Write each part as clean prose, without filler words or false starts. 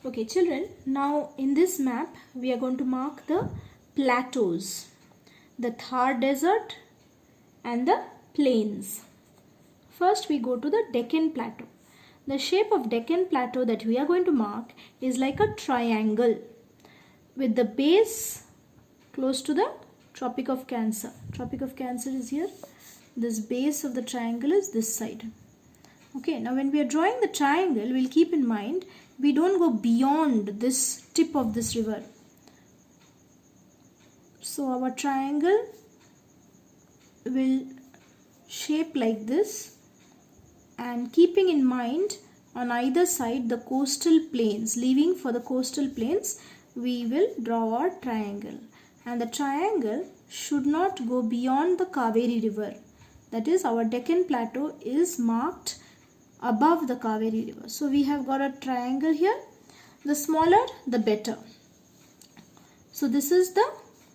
Okay children, now in this map we are going to mark the plateaus, the Thar desert and the plains. First we go to the Deccan Plateau. The shape of Deccan Plateau that we are going to mark is like a triangle with the base close to the Tropic of Cancer. Tropic of Cancer is here. This base of the triangle is this side. Okay, now when we are drawing the triangle, we'll keep in mind we don't go beyond this tip of this river. So our triangle will shape like this, and keeping in mind on either side the coastal plains, leaving for the coastal plains, we will draw our triangle. And the triangle should not go beyond the Kaveri river. That is, our Deccan Plateau is marked above the Kaveri river. So we have got a triangle here. The smaller the better. So this is the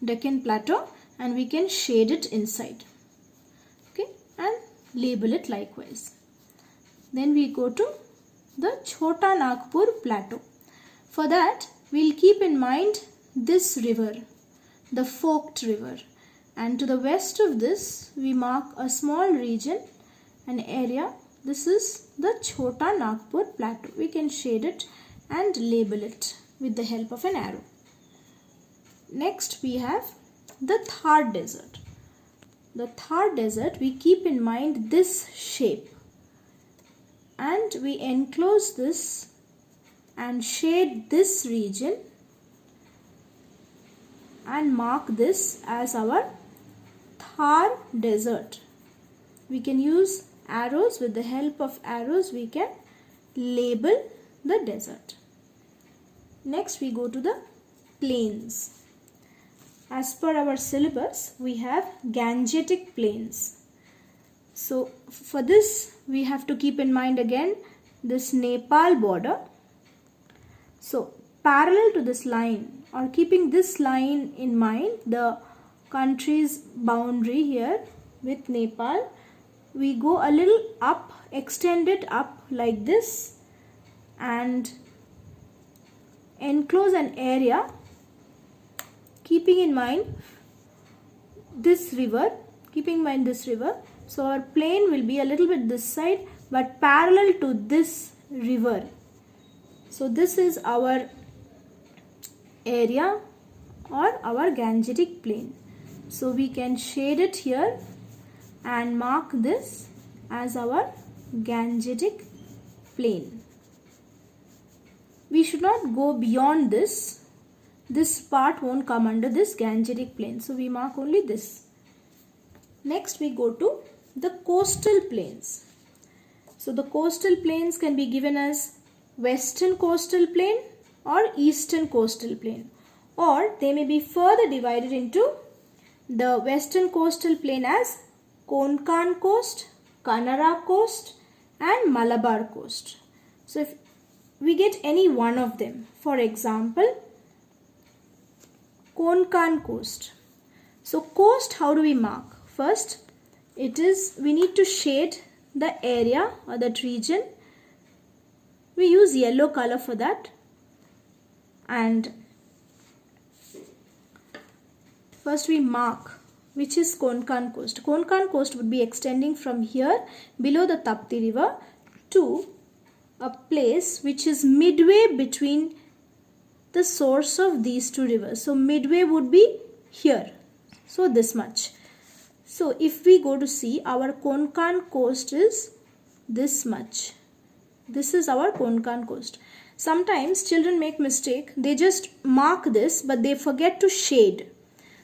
Deccan Plateau and we can shade it inside. Okay, and label it likewise. Then we go to the Chota Nagpur Plateau. For that we'll keep in mind this river, the Forked River, and to the west of this we mark a small region, an area. This is the Chota Nagpur Plateau. We can shade it and label it with the help of an arrow. Next we have the Thar Desert. The Thar Desert, we keep in mind this shape and we enclose this and shade this region and mark this as our Thar Desert. We can use arrows. With the help of arrows we can label the desert. Next we go to the plains. As per our syllabus we have Gangetic Plains. So for this we have to keep in mind again this Nepal border. So parallel to this line, or keeping this line in mind, the country's boundary here with Nepal, we go a little up, extend it up like this and enclose an area keeping in mind this river, So our plain will be a little bit this side but parallel to this river. So this is our area or our Gangetic Plain. So we can shade it here and mark this as our Gangetic Plain. We should not go beyond this. This part won't come under this Gangetic Plain. So we mark only this. Next we go to the coastal plains. So the coastal plains can be given as Western Coastal Plain or Eastern Coastal Plain, or they may be further divided into the Western Coastal Plain as Konkan Coast, Kanara Coast and Malabar Coast. So if we get any one of them, for example Konkan Coast. So coast, how do we mark? First we need to shade the area or that region. We use yellow color for that, and first we mark which is Konkan Coast. Konkan Coast would be extending from here below the Tapti river to a place which is midway between the source of these two rivers. So midway would be here. So this much. So if we go to see, our Konkan Coast is this much. This is our Konkan Coast. Sometimes children make mistake. They just mark this but they forget to shade.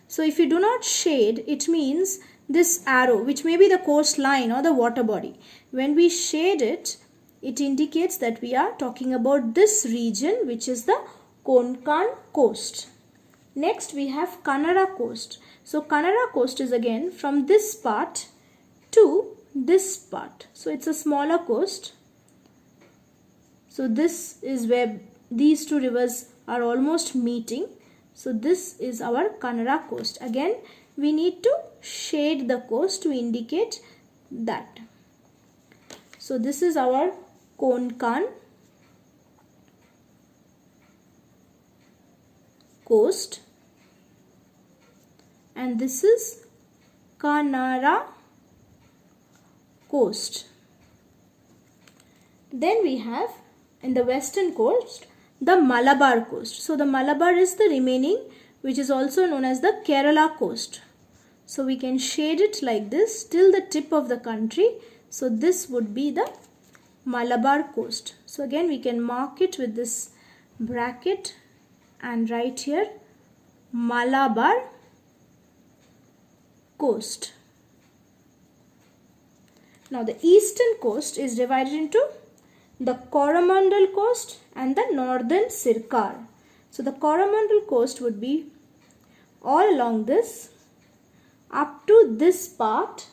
So if you do not shade, it means this arrow, which may be the coastline or the water body. When we shade it, it indicates that we are talking about this region, which is the Konkan Coast. Next we have Kanara Coast. So Kanara Coast is again from this part to this part. So it's a smaller coast. So this is where these two rivers are almost meeting. So this is our Kanara Coast. Again we need to shade the coast to indicate that. So this is our Konkan coast, and this is Kanara coast. Then we have in the western coast the Malabar coast. So the Malabar is the remaining, which is also known as the Kerala coast. So we can shade it like this till the tip of the country. So this would be the Malabar coast. So again we can mark it with this bracket and write here Malabar coast. Now the eastern coast is divided into the Coromandel coast and the northern Sircar. So the Coromandel coast would be all along this up to this part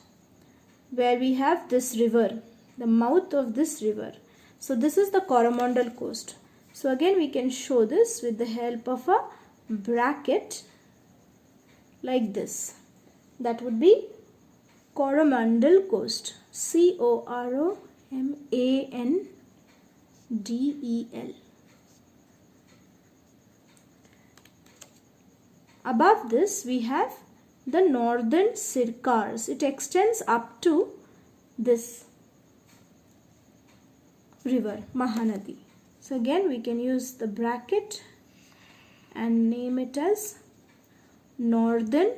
where we have this river, the mouth of this river. So this is the Coromandel coast. So again we can show this with the help of a bracket like this. That would be Coromandel coast. Coromandel. Above this we have the northern Sircars. It extends up to this river Mahanadi. So again we can use the bracket and name it as northern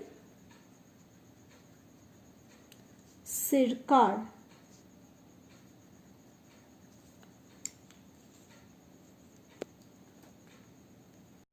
Sircar.